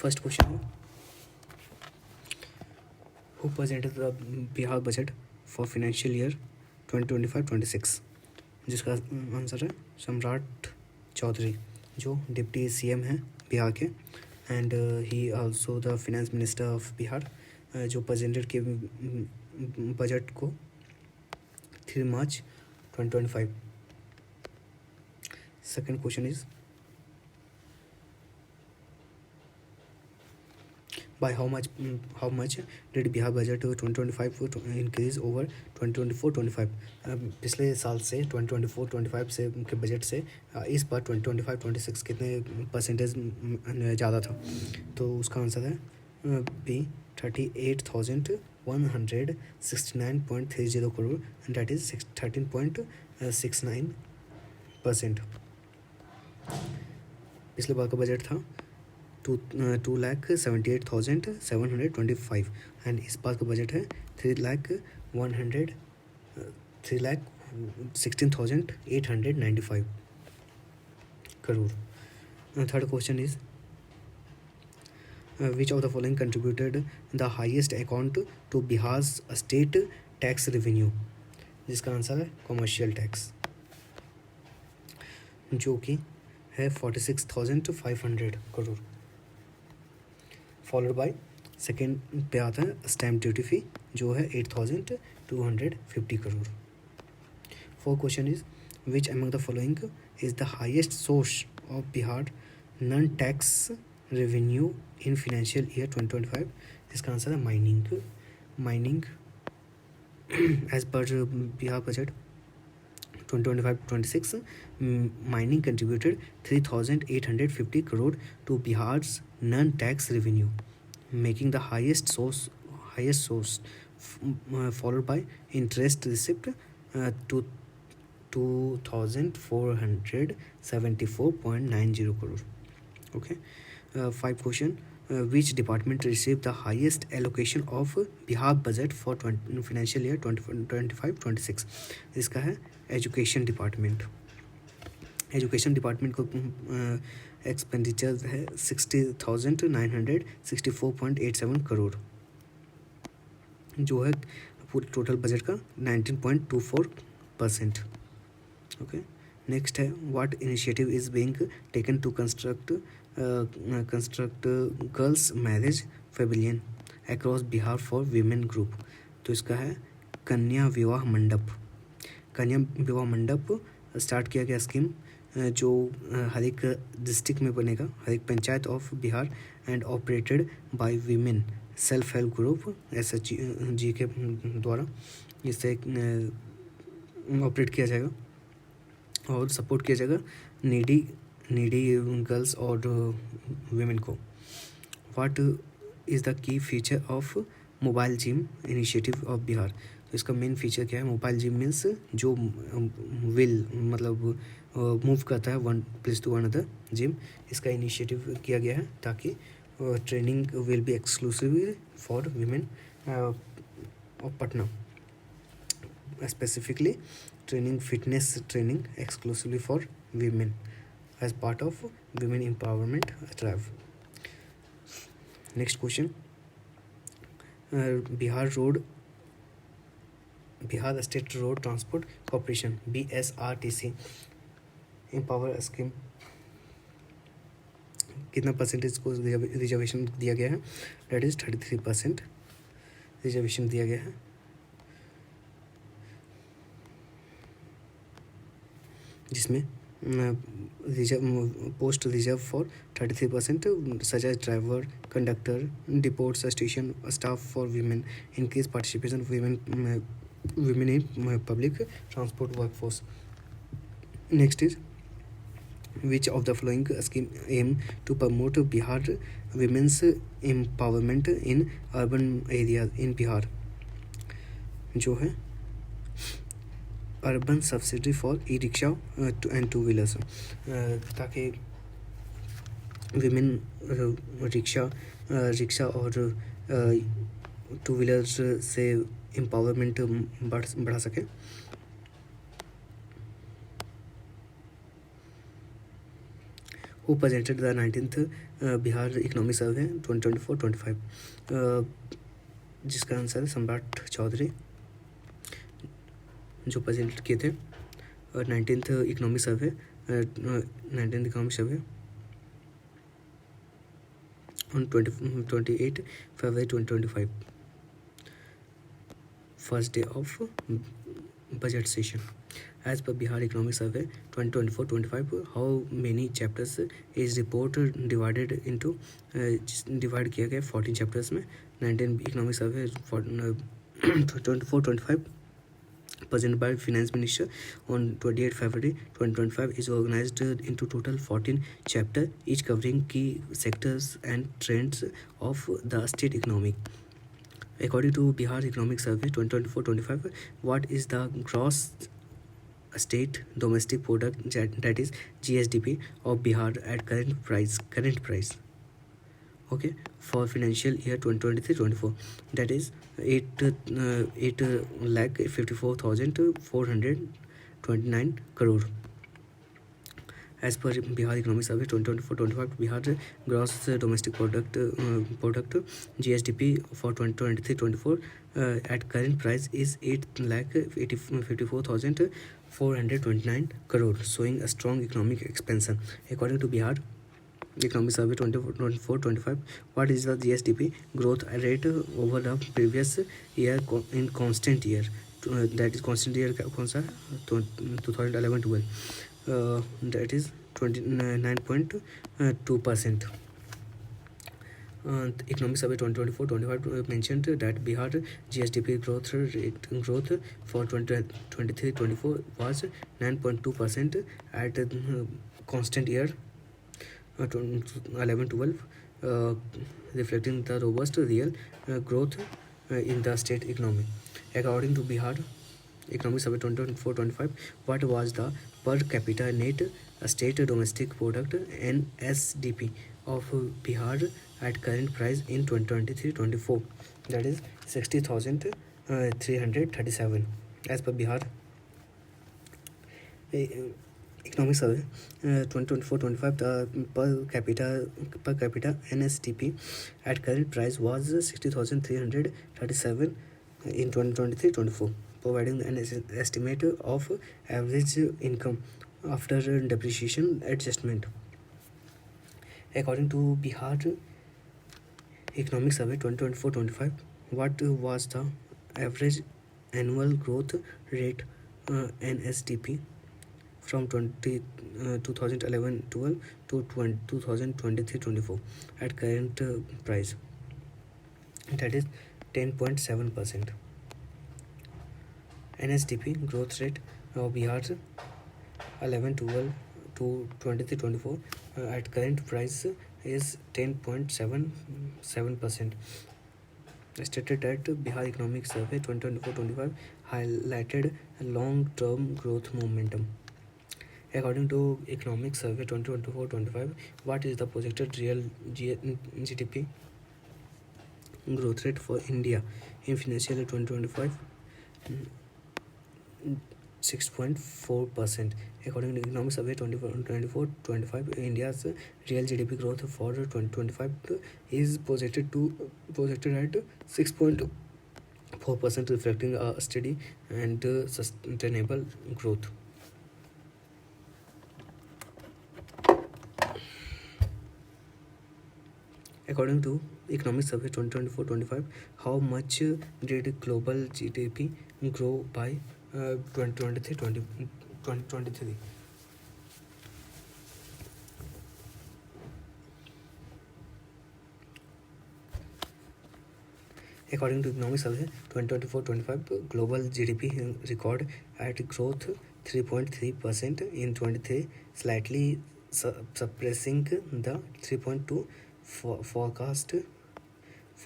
First question है, who presented the Bihar budget for financial year 2025-26, जिसका answer है सम्राट चौधरी, जो डिप्टी सीएम हैं बिहार के, and he also the finance minister of Bihar, जो प्रेजेंटेड के बजट को 3 मार्च 2025. Second question is, by how much did Bihar budget 2025 increase over 2024-25? पिछले साल से 2024-25 से के बजट से इस बार 2025-26 कितने परसेंटेज ज़्यादा था? तो उसका आंसर है B 38,169.30 crore, and that is 13.69%. पिछले बार का बजट था 2,78,725, एंड इस बार का बजट है 3,16,895 crore. Third question is, which of the following contributed the highest account to Bihar's state tax revenue? जिसका आंसर है कमर्शियल टैक्स, जो कि है 46,500 करोड़. फॉलोड बाय सेकेंड पे आता है स्टैम्प ड्यूटी फी, जो है 8,250 crore. Fourth question is, which among the following is the highest source of Bihar non tax revenue in financial year 2025? इसका आंसर है mining. As per Bihar budget 2025-26, mining contributed 3,850 crore to Bihar's non-tax revenue, making the highest source, followed by interest receipt to 2,474.90 crore. Okay. 5 question, which department received the highest allocation of Bihar budget for financial year 2025-26? इसका है education department. Education department को expenditure है 60,964.87 करोड़, जो है पूरे total budget का 19.24%. Okay. Next है, what initiative is being taken to construct girls marriage pavilion across Bihar for women group? तो इसका है कन्या विवाह मंडप. कन्या विवाह मंडप स्टार्ट किया गया स्कीम, जो हर एक डिस्ट्रिक्ट में बनेगा, हर एक panchayat of Bihar, and operated by women self help group SHG के द्वारा इसे ऑपरेट किया जाएगा और सपोर्ट किया जाएगा नीडी गर्ल्स और वीमेन को. What is the key feature of mobile gym initiative of Bihar? तो इसका मेन फीचर क्या है? मोबाइल जिम मीन्स जो मूव करता है one place to another gym. इसका इनिशिएटिव किया गया है ताकि training will be exclusive for women of Patna, specifically fitness training exclusively for women as part of women empowerment drive. Next question, Bihar State Road Transport Corporation BSRTC empower scheme कितना percentage को reservation दिया गया है? That is 33% reservation दिया गया है, जिसमें post reserve for 33%, such as driver, conductor, depot station staff for women, increase participation women in public transport workforce. Next is, which of the following scheme aim to promote Bihar women's empowerment in urban areas in Bihar? जो है urban subsidy for e rickshaw and two wheelers, ताकि women rickshaw और two wheelers से empowerment बढ़ा सके. Who Who presented the 19th Bihar Economic Survey 2024-25? जिसका answer है सम्राट चौधरी, जो प्रेजेंट किए थे 19th economic survey on 28 February 2025, first day of budget session. As per Bihar Economic Survey 2024-25, how many chapters is report divided into? Divide किया गया 14 chapters में. 19 Economic Survey 24-25 presented by Finance Minister on 28 February 2025 is organized into total 14 chapters, each covering key sectors and trends of the state economy. According to Bihar Economic Survey 2024-25, what is the gross state domestic product, that is GSDP, of Bihar at current price? Okay, for financial year 2023-24, that is 8,54,429 crore. As per Bihar Economic Survey 2024-25, Bihar gross domestic product GSDP for 2023-24 at current price is 8,54,429 crore, showing a strong economic expansion. According to Bihar Economic Survey 2024-25, what is the GSDP growth rate over the previous year in constant year? That is constant year कौन सा 2011-12, that is 29.2%. Economic Survey 2024-25 mentioned that Bihar GSDP growth for 2023-24 was 9.2% at constant year 11-12, reflecting the robust real growth in the state economy. According to Bihar Economic Survey 2024-25, what was the per capita net state domestic product NSDP of Bihar at current price in 2023-24? That is 60,337. As per Bihar Economic Survey 2024-25, the per capita NSDP at current price was 60,337 in 2023-24, providing an estimate of average income after depreciation adjustment. According to Bihar Economic Survey 2024-25, what was the average annual growth rate NSDP from 2011-12 to 2023-24 at current price? That is 10.7%. NSDP growth rate of Bihar 11-12 to 23-24 at current price is 10.77%. Stated that Bihar Economic Survey 2024-25 highlighted long-term growth momentum. According to Economic Survey 2024-25, what is the projected real GDP growth rate for India in financial year 2025? 6.4%. According to Economic Survey 2024-25, India's real GDP growth for 2025 is projected at 6.4%, reflecting a steady and sustainable growth. According to Economic Survey 2024-25, how much did global GDP grow by 2023? According to Economic Survey 2024-25, global GDP record at growth 3.3% in 23, slightly suppressing the 3.2 forecast